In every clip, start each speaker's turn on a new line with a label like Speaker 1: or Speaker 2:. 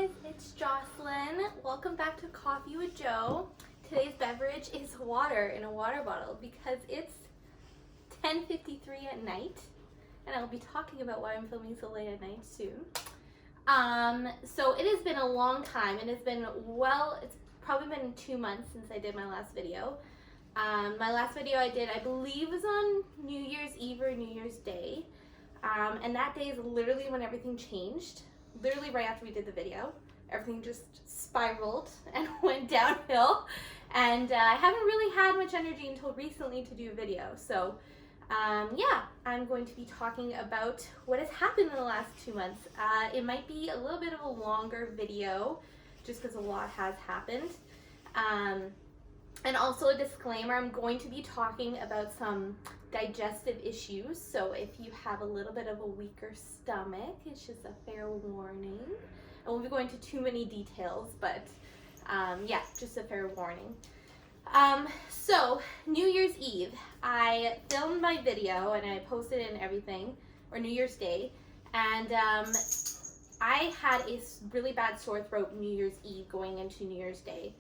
Speaker 1: guys, it's Jocelyn. Welcome back to Coffee with Joe. Today's beverage is water in a water bottle because it's 10:53 at night, and I'll be talking about why I'm filming so late at night soon. So it has been a long time, and it's probably been 2 months since I did my last video. My last video I did, I believe, was on New Year's Eve or New Year's Day. And that day is literally when everything changed. Literally right after we did the video, everything just spiraled and went downhill. And I haven't really had much energy until recently to do a video. So yeah, I'm going to be talking about what has happened in the last 2 months. It might be a little bit of a longer video just because a lot has happened. And also a disclaimer, I'm going to be talking about some digestive issues, so if you have a little bit of a weaker stomach, it's just a fair warning. I won't be going into too many details, but yeah, just a fair warning. So New Year's Eve, I filmed my video and I posted it and everything, or New Year's Day, and I had a really bad sore throat New Year's Eve going into New Year's Day.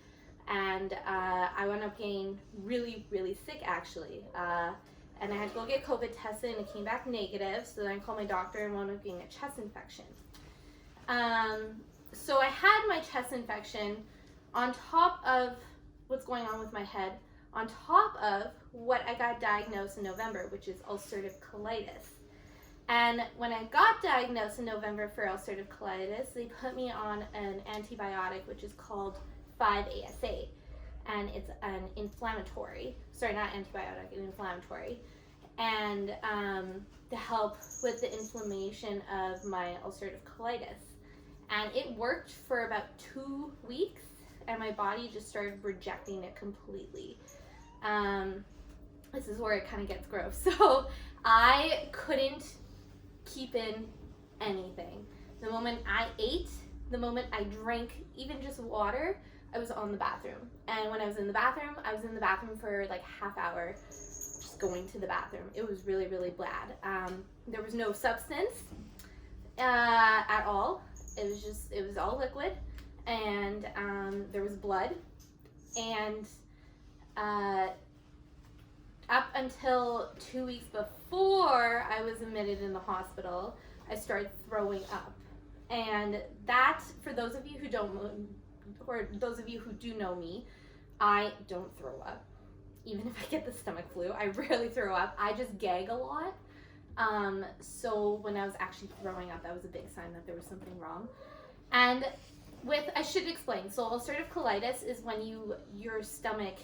Speaker 1: And I wound up getting really, really sick, actually. And I had to go get COVID tested, and it came back negative. So then I called my doctor and wound up getting a chest infection. So I had my chest infection on top of what's going on with my head, on top of what I got diagnosed in November, which is ulcerative colitis. And when I got diagnosed in November for ulcerative colitis, they put me on an antibiotic, which is called 5-ASA, and it's an inflammatory, sorry, not antibiotic, an inflammatory, and to help with the inflammation of my ulcerative colitis. And it worked for about 2 weeks, and my body just started rejecting it completely. This is where it kind of gets gross. So I couldn't keep in anything. The moment I ate, the moment I drank even just water, I was on the bathroom. And when I was in the bathroom, I was in the bathroom for like half hour, just going to the bathroom. It was really, really bad. There was no substance at all. It was all liquid, and there was blood. And up until 2 weeks before I was admitted in the hospital, I started throwing up. And that, for those of you who don't, or those of you who do know me, I don't throw up. Even if I get the stomach flu, I rarely throw up. I just gag a lot. So when I was actually throwing up, that was a big sign that there was something wrong. And I should explain. So ulcerative colitis is when your stomach,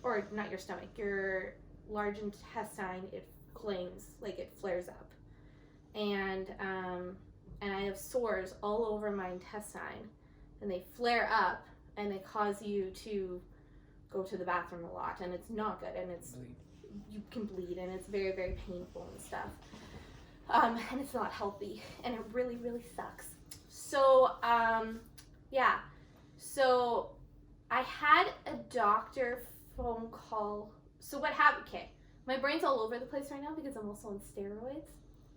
Speaker 1: or not your stomach, your large intestine, it flames, like it flares up. And I have sores all over my intestine, and they flare up, and they cause you to go to the bathroom a lot, and it's not good, and you can bleed, and it's very, very painful and stuff, and it's not healthy, and it really, really sucks. So yeah, so I had a doctor phone call. So what happened? Okay, my brain's all over the place right now because I'm also on steroids,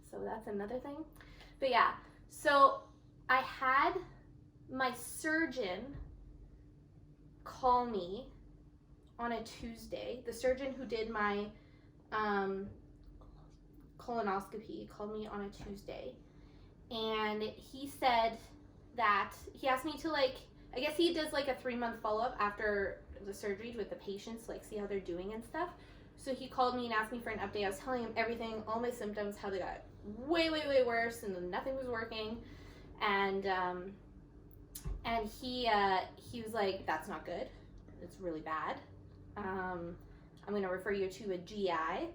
Speaker 1: so that's another thing. But yeah, so I had my surgeon call me on a Tuesday. The surgeon who did my colonoscopy called me on a Tuesday, and he said that he asked me to, like, I guess he does like a 3-month follow-up after the surgery with the patients, like see how they're doing and stuff. So he called me and asked me for an update. I was telling him everything, all my symptoms, how they got way, way, way worse, and then nothing was working. And he was like, that's not good. It's really bad. I'm going to refer you to a GI,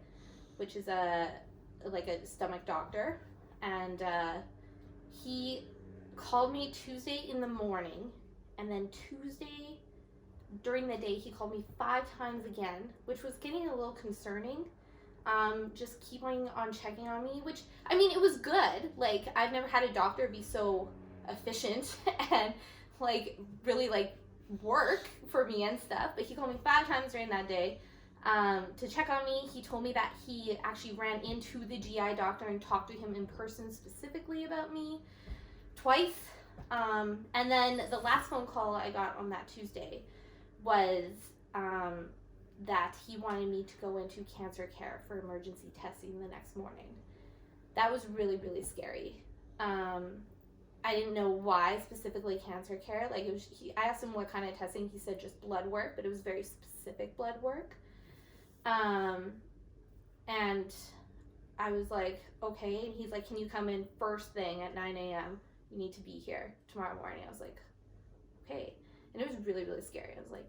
Speaker 1: which is like a stomach doctor. And he called me Tuesday in the morning, and then Tuesday during the day he called me 5 times again, which was getting a little concerning. Just keeping on checking on me, which, I mean, it was good. Like, I've never had a doctor be so efficient and like really like work for me and stuff. But he called me 5 times during that day to check on me. He told me that he actually ran into the GI doctor and talked to him in person specifically about me twice. And then the last phone call I got on that Tuesday was that he wanted me to go into cancer care for emergency testing the next morning. That was really, really scary. I didn't know why specifically cancer care. Like, I asked him what kind of testing. He said just blood work, but it was very specific blood work. And I was like, okay. And he's like, can you come in first thing at 9 a.m.? You need to be here tomorrow morning. I was like, okay. And it was really, really scary. I was like,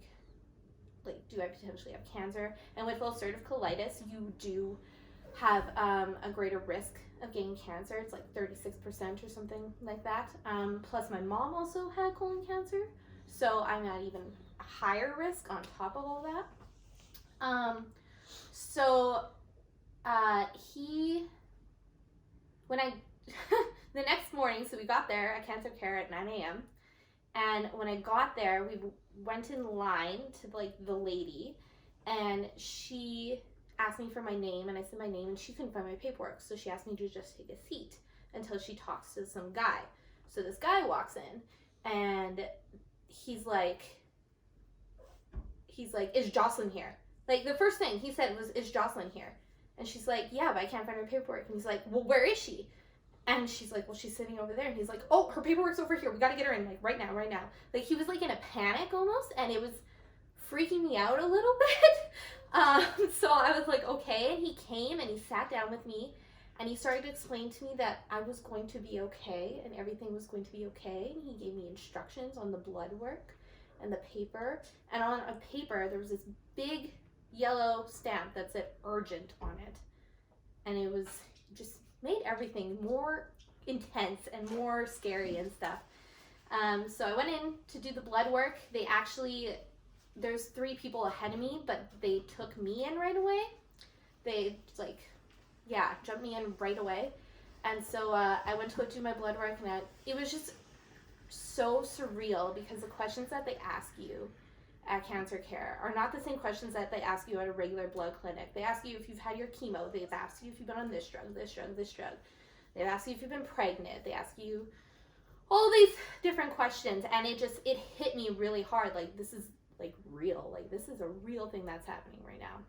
Speaker 1: do I potentially have cancer? And with ulcerative colitis, you do have a greater risk of getting cancer. It's like 36% or something like that. Plus my mom also had colon cancer, so I'm at even a higher risk on top of all that. The next morning, so we got there at cancer care at 9 a.m. And when I got there, we went in line to the lady, and she asked me for my name, and I said my name, and she couldn't find my paperwork, so she asked me to just take a seat until she talks to some guy. So this guy walks in, and he's like, is Jocelyn here? Like, the first thing he said was, is Jocelyn here? And she's like, yeah, but I can't find her paperwork. And he's like, well, where is she? And she's like, well, she's sitting over there. And he's like, oh, her paperwork's over here. We got to get her in, like, right now. Like, he was, like, in a panic almost, and it was freaking me out a little bit. So I was like, okay. And he came, and he sat down with me, and he started to explain to me that I was going to be okay, and everything was going to be okay. And he gave me instructions on the blood work and the paper. And on a paper, there was this big yellow stamp that said urgent on it. And it was just made everything more intense and more scary and stuff. So I went in to do the blood work. There's 3 people ahead of me, but they took me in right away. They jumped me in right away. And so I went to go do my blood work, and it was just so surreal, because the questions that they ask you at cancer care are not the same questions that they ask you at a regular blood clinic. They ask you if you've had your chemo. They've asked you if you've been on this drug, this drug, this drug. They ask you if you've been pregnant. They ask you all these different questions, and it hit me really hard. Like, this is real. Like, this is a real thing that's happening right now.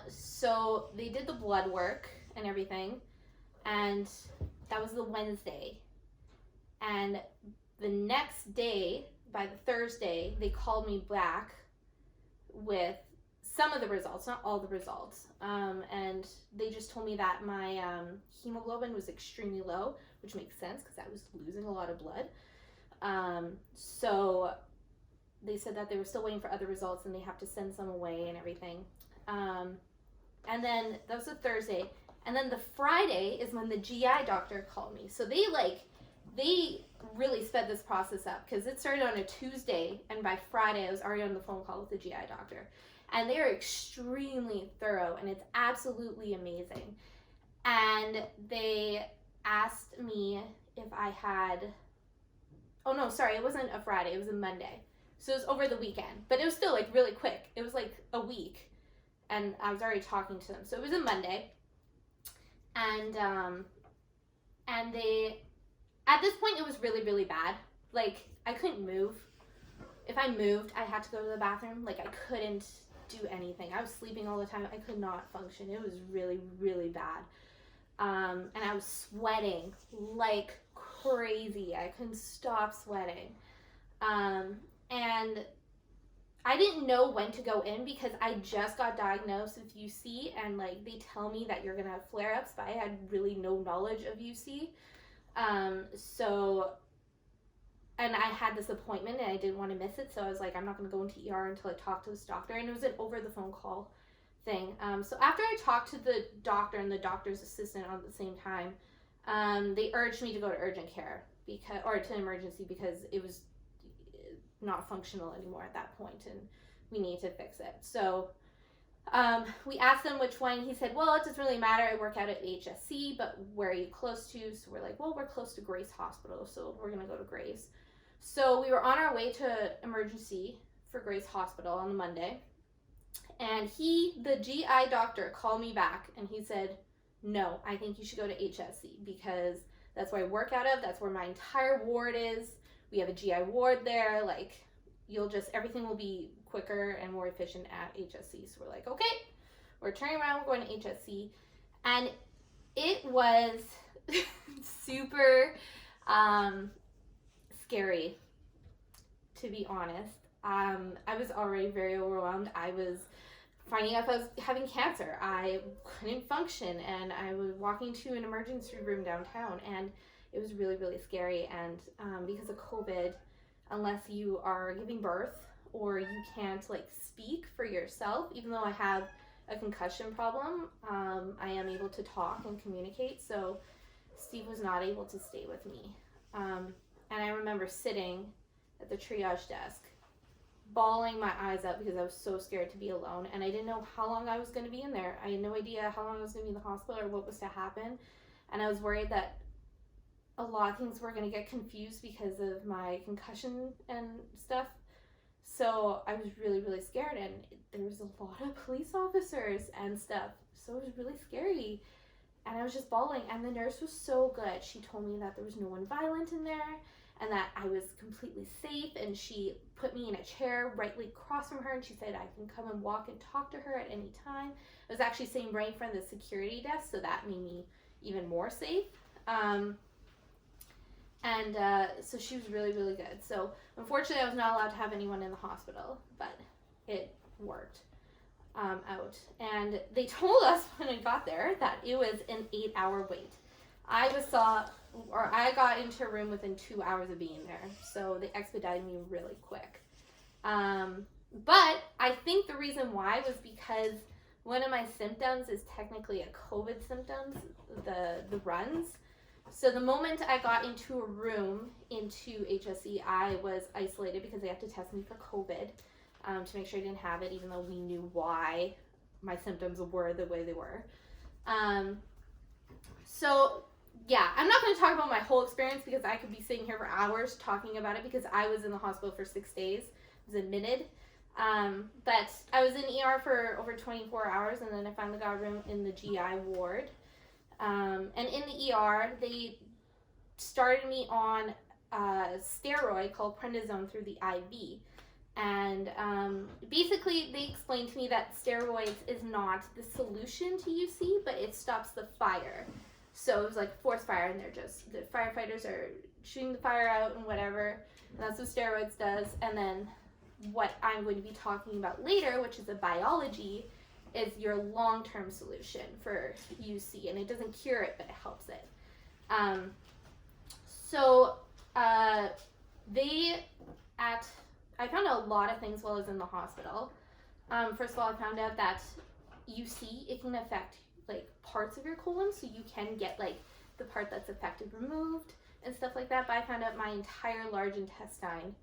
Speaker 1: So they did the blood work and everything, and that was the Wednesday. And the next day, by the Thursday, they called me back with some of the results, not all the results. And they just told me that my hemoglobin was extremely low, which makes sense because I was losing a lot of blood. So they said that they were still waiting for other results, and they have to send some away and everything. And then that was a Thursday. And then the Friday is when the GI doctor called me. So they really sped this process up, because it started on a Tuesday, and by Friday I was already on the phone call with the GI doctor. And they are extremely thorough, and it's absolutely amazing. And they asked me if I had, it wasn't a Friday, it was a Monday. So it was over the weekend, but it was still really quick. It was a week, and I was already talking to them. So it was a Monday, and they, at this point, it was really, really bad. I couldn't move. If I moved, I had to go to the bathroom. I couldn't do anything. I was sleeping all the time. I could not function. It was really, really bad. And I was sweating like crazy. I couldn't stop sweating. And I didn't know when to go in, because I just got diagnosed with UC, and they tell me that you're going to have flare-ups, but I had really no knowledge of UC. And I had this appointment, and I didn't want to miss it, so I was like, I'm not going to go into ER until I talk to this doctor, and it was an over-the-phone call thing. So after I talked to the doctor and the doctor's assistant at the same time, they urged me to go to urgent care, or to emergency, because it was not functional anymore at that point, and we need to fix it. So we asked him which one. He said, well, it doesn't really matter. I work out at HSC, but where are you close to? So we're like, well, we're close to Grace Hospital, so we're going to go to Grace. So we were on our way to emergency for Grace Hospital on the Monday, and the GI doctor, called me back, and he said, no, I think you should go to HSC, because That's where I work out of. That's where my entire ward is. We have a GI ward there. Like, everything will be quicker and more efficient at HSC. So we're like, okay, we're turning around, we're going to HSC. And it was super scary, to be honest. I was already very overwhelmed. I was finding out I was having cancer. I couldn't function, and I was walking to an emergency room downtown, and it was really, really scary. And because of COVID, unless you are giving birth or you can't like speak for yourself, even though I have a concussion problem, I am able to talk and communicate. So Steve was not able to stay with me. And I remember sitting at the triage desk, bawling my eyes out because I was so scared to be alone, and I didn't know how long I was going to be in there. I had no idea how long I was going to be in the hospital or what was to happen, and I was worried that a lot of things were going to get confused because of my concussion and stuff. So I was really, really scared, and there was a lot of police officers and stuff, so it was really scary. And I was just bawling, and the nurse was so good. She told me that there was no one violent in there, and that I was completely safe, and she put me in a chair rightly across from her, and she said I can come and walk and talk to her at any time. I was actually sitting right in front of the security desk, so that made me even more safe. So she was really, really good. So unfortunately, I was not allowed to have anyone in the hospital, but it worked out. And they told us when I got there that it was an 8-hour wait. I got into a room within 2 hours of being there, so they expedited me really quick. But I think the reason why was because one of my symptoms is technically a COVID symptoms, the runs. So the moment I got into a room into HSE, I was isolated because they had to test me for COVID to make sure I didn't have it, even though we knew why my symptoms were the way they were. So yeah, I'm not going to talk about my whole experience because I could be sitting here for hours talking about it, because I was in the hospital for 6 days, was admitted. But I was in ER for over 24 hours, and then I finally got a room in the GI ward. And in the ER, they started me on a steroid called prednisone through the IV. And basically, they explained to me that steroids is not the solution to UC, but it stops the fire. So it was like forced fire, and the firefighters are shooting the fire out and whatever. And that's what steroids does. And then what I'm going to be talking about later, which is a biology, is your long-term solution for UC, and it doesn't cure it, but it helps it. I found out a lot of things while I was in the hospital. First of all, I found out that UC, it can affect like parts of your colon, so you can get like the part that's affected removed and stuff like that. But I found out my entire large intestine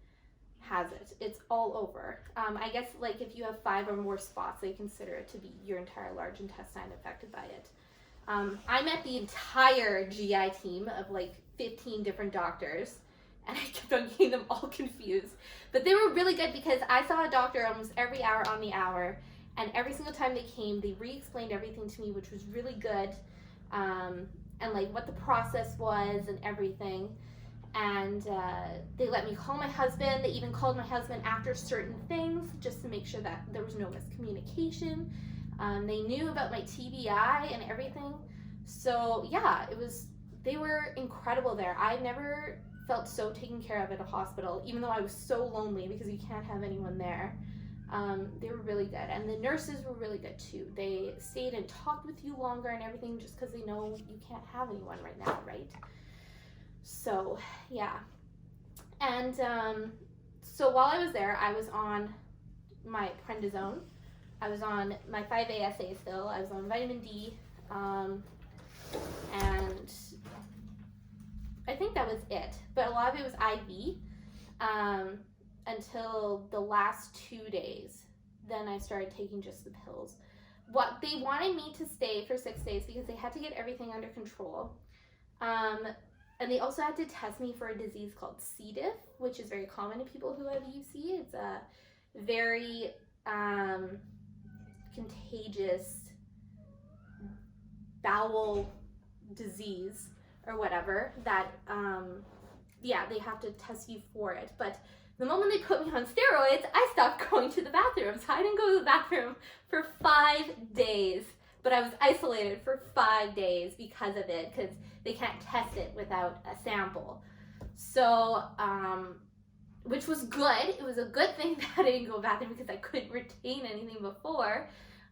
Speaker 1: has it. It's all over. I guess like if you have 5 or more spots, they consider it to be your entire large intestine affected by it. I met the entire GI team of like 15 different doctors, and I kept on getting them all confused. But they were really good because I saw a doctor almost every hour on the hour, and every single time they came, they re-explained everything to me, which was really good, and like what the process was and everything. And they let me call my husband. They even called my husband after certain things just to make sure that there was no miscommunication. They knew about my TBI and everything. So yeah, they were incredible there. I never felt so taken care of at a hospital, even though I was so lonely because you can't have anyone there. They were really good. And the nurses were really good too. They stayed and talked with you longer and everything just because they know you can't have anyone right now, right? So yeah. And so while I was there, I was on my prednisone. I was on my 5-ASA still. I was on vitamin D. And I think that was it. But a lot of it was IV until the last 2 days. Then I started taking just the pills. What they wanted me to stay for 6 days because they had to get everything under control. And they also had to test me for a disease called C. diff, which is very common in people who have UC. It's a very contagious bowel disease or whatever, that yeah, they have to test you for it. But the moment they put me on steroids, I stopped going to the bathroom. So I didn't go to the bathroom for 5 days. But I was isolated for 5 days because of it, because they can't test it without a sample. So, which was good. It was a good thing that I didn't go to the bathroom because I couldn't retain anything before.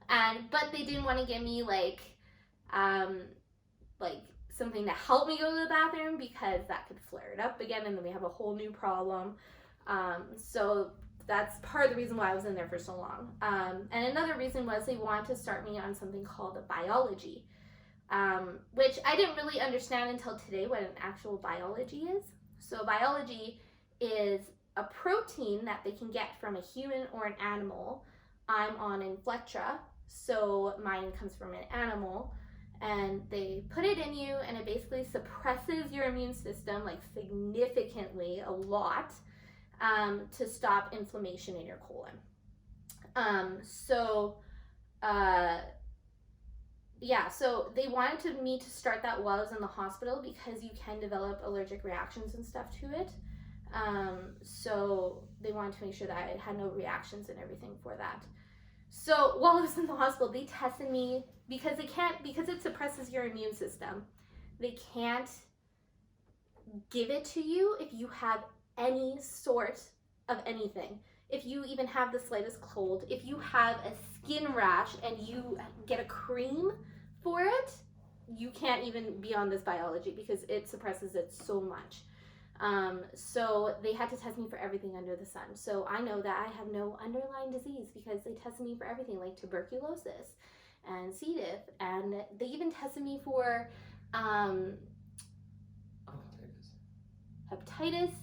Speaker 1: But they didn't want to give me like something to help me go to the bathroom, because that could flare it up again, and then we have a whole new problem. So that's part of the reason why I was in there for so long. And another reason was they wanted to start me on something called a biology, which I didn't really understand until today what an actual biology is. So biology is a protein that they can get from a human or an animal. I'm on Inflectra, so mine comes from an animal, and they put it in you, and it basically suppresses your immune system like significantly, a lot, to stop inflammation in your colon. Yeah, so they wanted me to start that while I was in the hospital, because you can develop allergic reactions and stuff to it. So they wanted to make sure that I had no reactions and everything for that. So while I was in the hospital, they tested me because it suppresses your immune system. They can't give it to you if you have any sort of anything. If you even have the slightest cold, if you have a skin rash and you get a cream for it, you can't even be on this biology because it suppresses it so much. So they had to test me for everything under the sun. So I know that I have no underlying disease because they tested me for everything, like tuberculosis and C. diff, and they even tested me for hepatitis.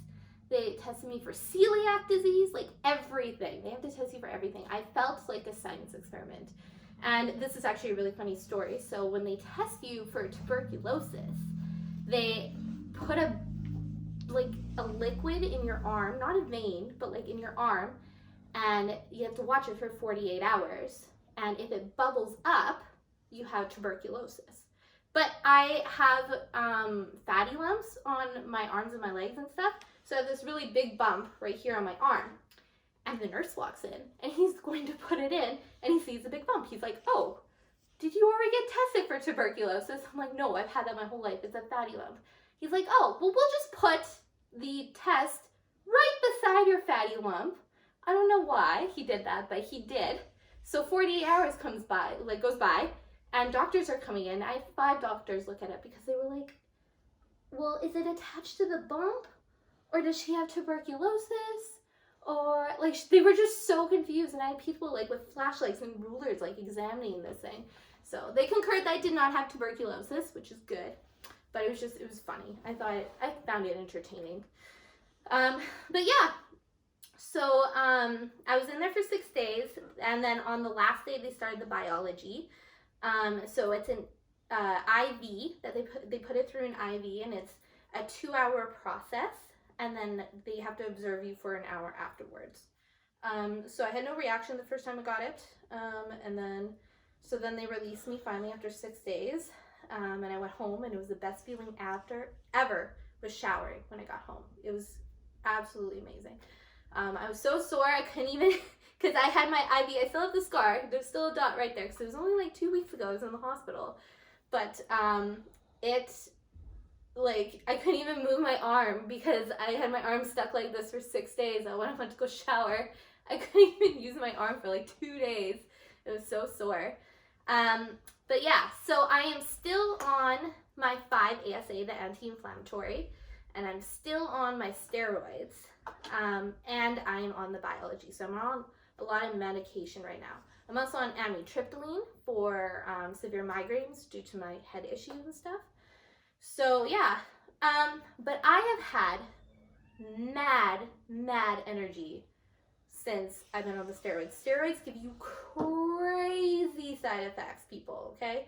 Speaker 1: They tested me for celiac disease, like everything. They have to test you for everything. I felt like a science experiment. And this is actually a really funny story. So when they test you for tuberculosis, they put a liquid in your arm, not a vein, but like in your arm, and you have to watch it for 48 hours. And if it bubbles up, you have tuberculosis. But I have fatty lumps on my arms and my legs and stuff. So I have this really big bump right here on my arm. And the nurse walks in, and he's going to put it in, and he sees a big bump. He's like, "Oh, did you already get tested for tuberculosis?" I'm like, "No, I've had that my whole life. It's a fatty lump." He's like, "Oh, well, we'll just put the test right beside your fatty lump." I don't know why he did that, but he did. So 48 hours goes by, and doctors are coming in. I had 5 doctors look at it because they were like, "Well, is it attached to the bump? Or does she have tuberculosis?" Or they were just so confused, and I had people with flashlights and rulers examining this thing. So they concurred that I did not have tuberculosis, which is good, but it was funny. I found it entertaining. But yeah, so I was in there for 6 days, and then on the last day they started the biology. So it's an IV that they put it through an IV, and it's a 2-hour process. And then they have to observe you for an hour afterwards. So I had no reaction the first time I got it. And then they released me finally after 6 days. And I went home, and it was the best feeling ever was showering when I got home. It was absolutely amazing. I was so sore, I couldn't even, because I had my IV, I still have the scar. There's still a dot right there, because it was only 2 weeks ago I was in the hospital. But I couldn't even move my arm because I had my arm stuck like this for 6 days. And when I went to go shower, I couldn't even use my arm for 2 days. It was so sore. But yeah, so I am still on my 5-ASA, the anti-inflammatory, and I'm still on my steroids, and I am on the biology. So I'm on a lot of medication right now. I'm also on amitriptyline for severe migraines due to my head issues and stuff. So yeah, but I have had mad energy since I've been on the steroids. Steroids give you crazy side effects, people, okay?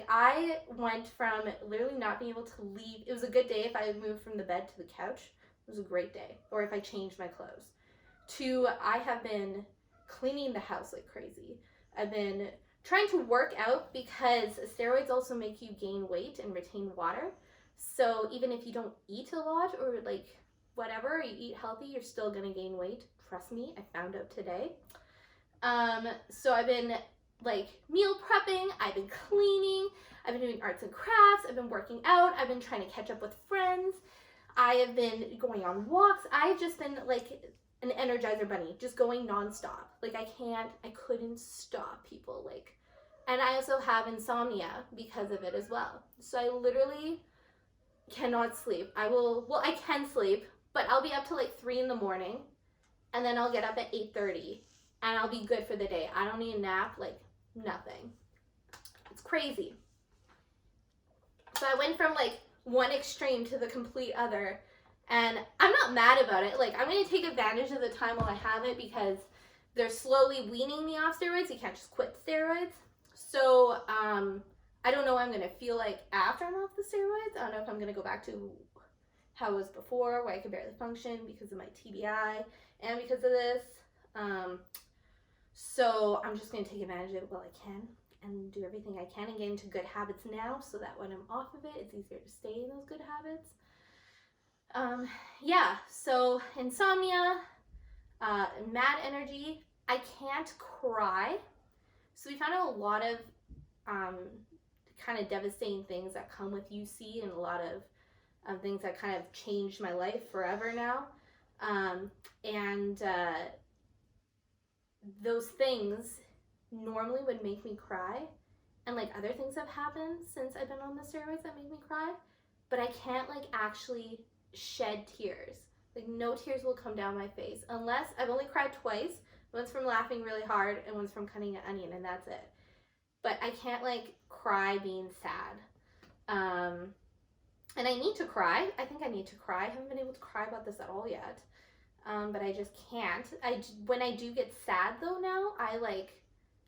Speaker 1: I went from literally not being able to leave. It was a good day if I moved from the bed to the couch. It was a great day. Or if I changed my clothes. To I have been cleaning the house like crazy. I've been trying to work out because steroids also make you gain weight and retain water. So even if you don't eat a lot or like whatever, you eat healthy, you're still gonna gain weight. Trust me, I found out today. So I've been like meal prepping, I've been cleaning, I've been doing arts and crafts, I've been working out, I've been trying to catch up with friends, I have been going on walks. I've just been like an Energizer bunny, just going nonstop. Like I couldn't stop, people. Like, and I also have insomnia because of it as well. So I literally cannot sleep. I can sleep, but I'll be up till like 3 in the morning, and then I'll get up at 8:30, and I'll be good for the day. I don't need a nap, like nothing. It's crazy. So I went from like one extreme to the complete other, and I'm not mad about it. Like, I'm going to take advantage of the time while I have it, because they're slowly weaning me off steroids. You can't just quit steroids. So I don't know what I'm going to feel like after I'm off the steroids. I don't know if I'm going to go back to how it was before, where I could barely function because of my TBI and because of this. So I'm just going to take advantage of it while I can and do everything I can and get into good habits now, so that when I'm off of it, it's easier to stay in those good habits. Yeah, so insomnia, mad energy. I can't cry. So we found out a lot of kind of devastating things that come with UC, and a lot of things that kind of changed my life forever now. Those things normally would make me cry, and like other things have happened since I've been on the steroids that make me cry, but I can't like actually shed tears. Like, no tears will come down my face, unless I've only cried twice. One's from laughing really hard and one's from cutting an onion, and that's it. But I can't like cry being sad. And I need to cry. I think I need to cry. I haven't been able to cry about this at all yet. But I just can't. When I do get sad though now, I like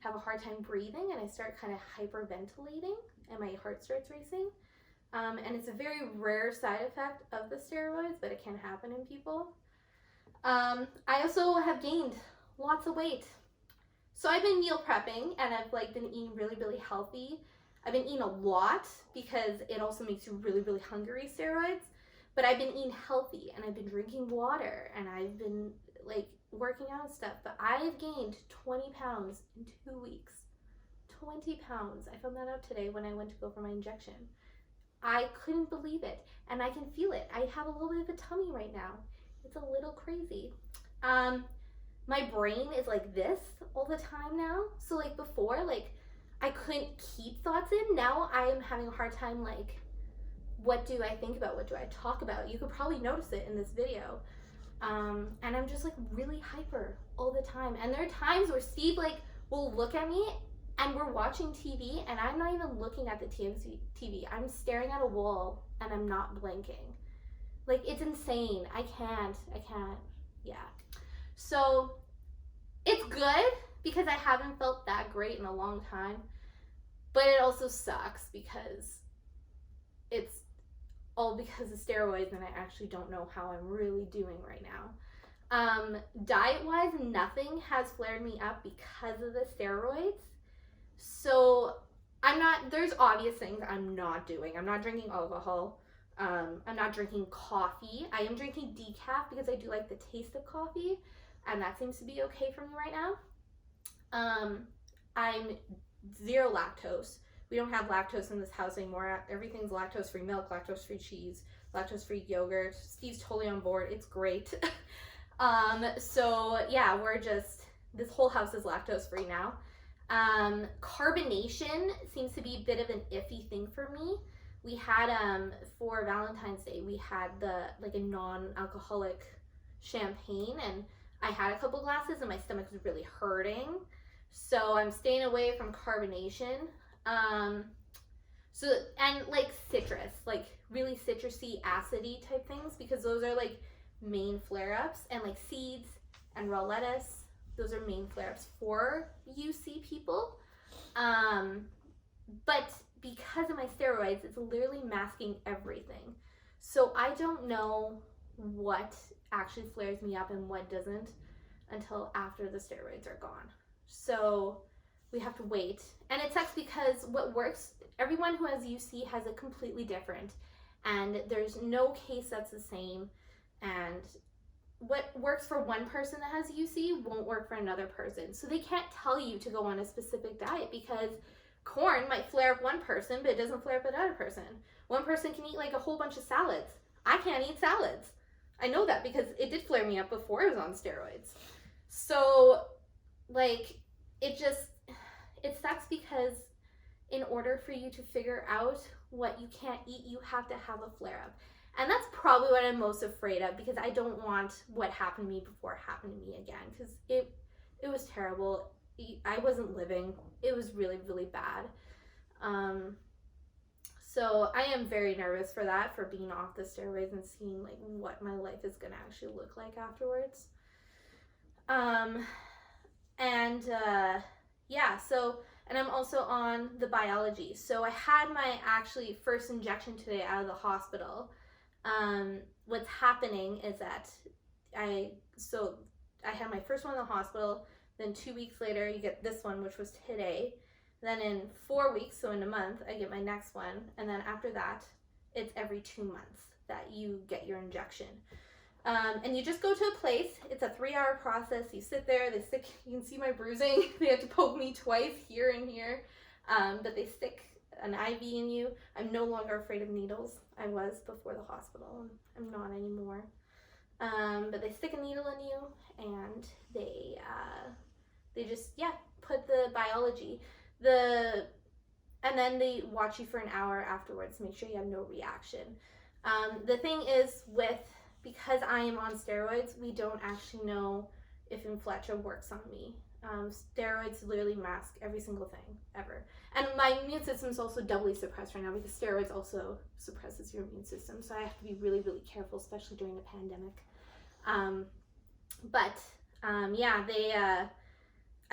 Speaker 1: have a hard time breathing, and I start kind of hyperventilating, and my heart starts racing. And it's a very rare side effect of the steroids, but it can happen in people. I also have gained lots of weight. So I've been meal prepping, and I've like been eating really, really healthy. I've been eating a lot because it also makes you really, really hungry, steroids. But I've been eating healthy, and I've been drinking water, and I've been like working out and stuff. But I've gained 20 pounds in 2 weeks. 20 pounds. I found that out today when I went to go for my injection. I couldn't believe it, and I can feel it. I have a little bit of a tummy right now. It's a little crazy. My brain is like this all the time now. So like before, like I couldn't keep thoughts in. Now I am having a hard time, like, what do I think about? What do I talk about? You could probably notice it in this video. And I'm just like really hyper all the time. And there are times where Steve like will look at me, and we're watching TV, and I'm not even looking at the TV. I'm staring at a wall, and I'm not blinking. Like, it's insane. I can't. Yeah. So it's good because I haven't felt that great in a long time, but it also sucks because it's all because of steroids, and I actually don't know how I'm really doing right now. Diet-wise, nothing has flared me up because of the steroids. So there's obvious things I'm not doing. I'm not drinking alcohol. I'm not drinking coffee. I am drinking decaf because I do like the taste of coffee, and that seems to be okay for me right now. I'm zero lactose. We don't have lactose in this house anymore. Everything's lactose-free milk, lactose-free cheese, lactose-free yogurt. Steve's totally on board. It's great. So yeah, this whole house is lactose-free now. Carbonation seems to be a bit of an iffy thing for me. We had, for Valentine's Day, we had a non-alcoholic champagne, and I had a couple glasses and my stomach was really hurting. So I'm staying away from carbonation. And like citrus, like really citrusy, acidy type things, because those are like main flare-ups, and like seeds and raw lettuce. Those are main flare-ups for UC people. But because of my steroids, it's literally masking everything. So I don't know what actually flares me up and what doesn't until after the steroids are gone. So we have to wait. And it sucks because what works, everyone who has UC has it completely different. and there's no case that's the same, and what works for one person that has UC won't work for another person. So they can't tell you to go on a specific diet because corn might flare up one person, but it doesn't flare up another person. One person can eat like a whole bunch of salads. I can't eat salads. I know that because it did flare me up before I was on steroids. So, like, it sucks because in order for you to figure out what you can't eat, you have to have a flare up. And that's probably what I'm most afraid of, because I don't want what happened to me before happened to me again, because it was terrible. I wasn't living. It was really, really bad. So I am very nervous for that, for being off the steroids and seeing like what my life is gonna actually look like afterwards. And I'm also on the biology. So I had my actually first injection today out of the hospital. What's happening is that I had my first one in the hospital, then 2 weeks later you get this one, which was today. Then in 4 weeks, so in a month, I get my next one, and then after that, it's every 2 months that you get your injection. And you just go to a place. It's a 3-hour process. You sit there, you can see my bruising. They had to poke me twice, here and here. But they stick an IV in you. I'm no longer afraid of needles. I was before the hospital. I'm not anymore. But they stick a needle in you, and they just, put the biology. And then they watch you for an hour afterwards to make sure you have no reaction. The thing is, because I am on steroids, we don't actually know if Inflecha works on me. Steroids literally mask every single thing ever. And my immune system is also doubly suppressed right now because steroids also suppresses your immune system. So I have to be really, really careful, especially during the pandemic.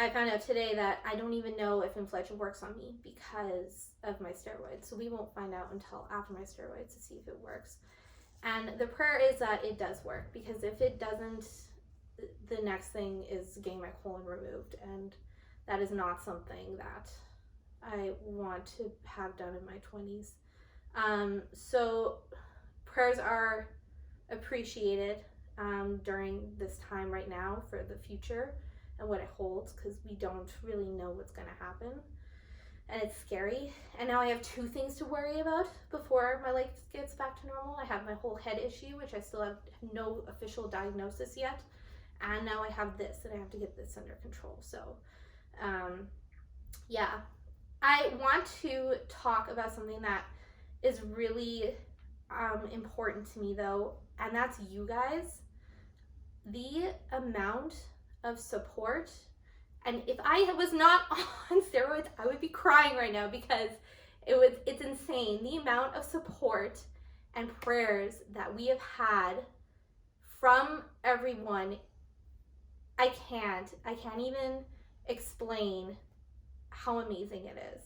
Speaker 1: I found out today that I don't even know if Inflecha works on me because of my steroids. So we won't find out until after my steroids to see if it works. And the prayer is that it does work, because if it doesn't, the next thing is getting my colon removed, and that is not something that I want to have done in my 20s. So prayers are appreciated during this time right now for the future and what it holds, because we don't really know what's going to happen, and it's scary. And now I have 2 things to worry about before my life gets back to normal. I have my whole head issue, which I still have no official diagnosis yet, and now I have this, and I have to get this under control. So I want to talk about something that is really important to me, though, and that's you guys. The amount of support, and if I was not on steroids, I would be crying right now, because it's insane the amount of support and prayers that we have had from everyone. I can't even explain how amazing it is.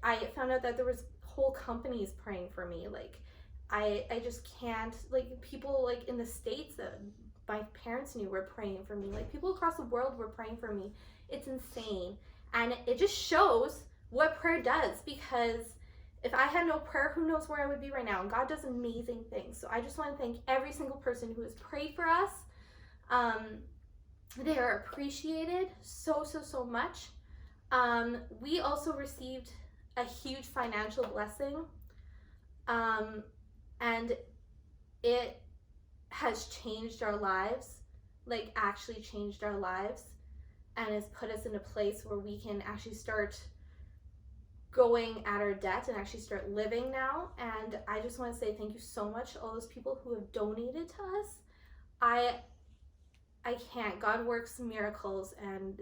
Speaker 1: I found out that there was whole companies praying for me. Like, I just can't, like, people like in the States that my parents knew were praying for me. Like, people across the world were praying for me. It's insane. And it just shows what prayer does, because if I had no prayer, who knows where I would be right now. And God does amazing things. So I just want to thank every single person who has prayed for us. They are appreciated so much. We also received a huge financial blessing. And it has changed our lives, like actually changed our lives, and has put us in a place where we can actually start going at our debt and actually start living now. And I just want to say thank you so much to all those people who have donated to us. I can't. God works miracles, and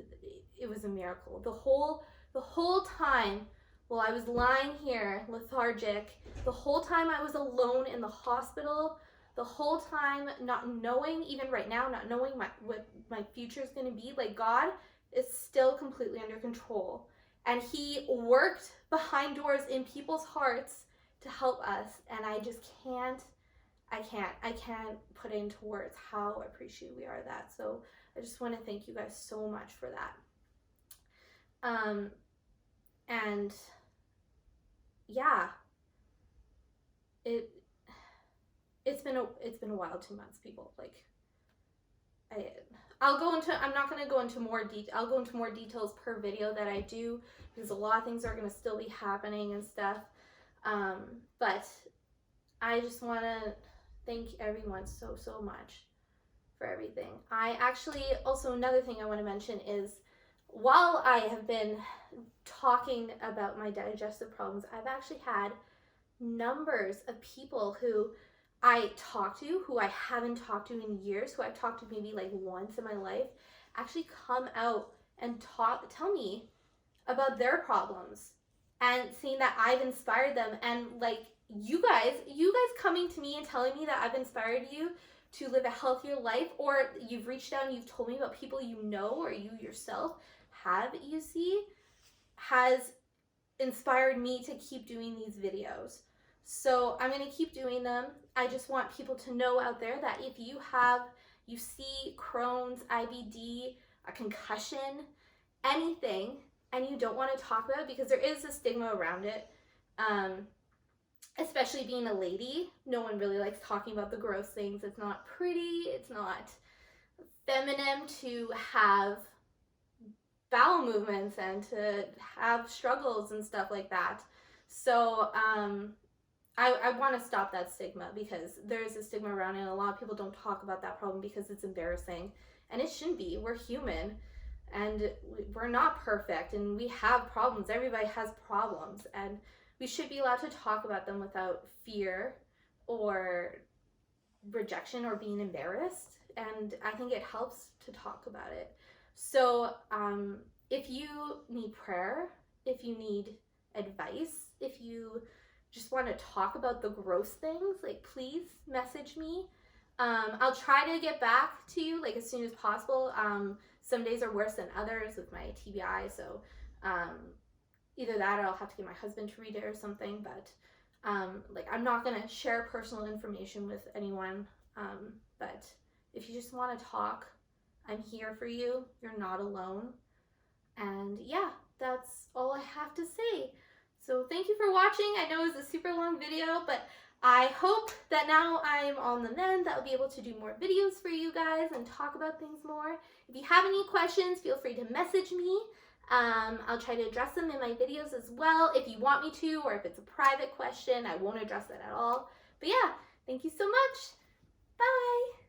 Speaker 1: it was a miracle. The whole time while I was lying here lethargic, the whole time I was alone in the hospital, the whole time not knowing, even right now, not knowing what my future is going to be, like, God is still completely under control. And he worked behind doors in people's hearts to help us. And I just can't put into words how appreciative we are of that. So I just want to thank you guys so much for that. And yeah, it's been a wild 2 months, people. Like, I'm not going to go into more detail. I'll go into more details per video that I do, because a lot of things are going to still be happening and stuff. But I just want to thank everyone so much for everything. I actually, also another thing I want to mention is, while I have been talking about my digestive problems, I've actually had numbers of people who I talk to, who I haven't talked to in years, who I've talked to maybe like once in my life, actually come out and tell me about their problems, and seeing that I've inspired them. And like, you guys coming to me and telling me that I've inspired you to live a healthier life, or you've reached out and you've told me about people you know or you yourself have EUC, has inspired me to keep doing these videos. So I'm going to keep doing them. I just want people to know out there that if you have UC, Crohn's, IBD, a concussion, anything, and you don't want to talk about it, because there is a stigma around it, especially being a lady, no one really likes talking about the gross things. It's not pretty, it's not feminine to have bowel movements and to have struggles and stuff like that. So I want to stop that stigma, because there is a stigma around it, and a lot of people don't talk about that problem because it's embarrassing, and it shouldn't be. We're human, and we're not perfect, and we have problems. Everybody has problems, and we should be allowed to talk about them without fear or rejection or being embarrassed. And I think it helps to talk about it. So if you need prayer, if you need advice, if you just want to talk about the gross things, like, please message me. I'll try to get back to you like as soon as possible. Some days are worse than others with my TBI, so either that or I'll have to get my husband to read it or something. But like, I'm not gonna share personal information with anyone. But if you just want to talk, I'm here for you. You're not alone. And yeah, that's all I have to say. So thank you for watching. I know it was a super long video, but I hope that now I'm on the mend, that I'll be able to do more videos for you guys and talk about things more. If you have any questions, feel free to message me. I'll try to address them in my videos as well if you want me to, or if it's a private question, I won't address it at all. But yeah, thank you so much. Bye.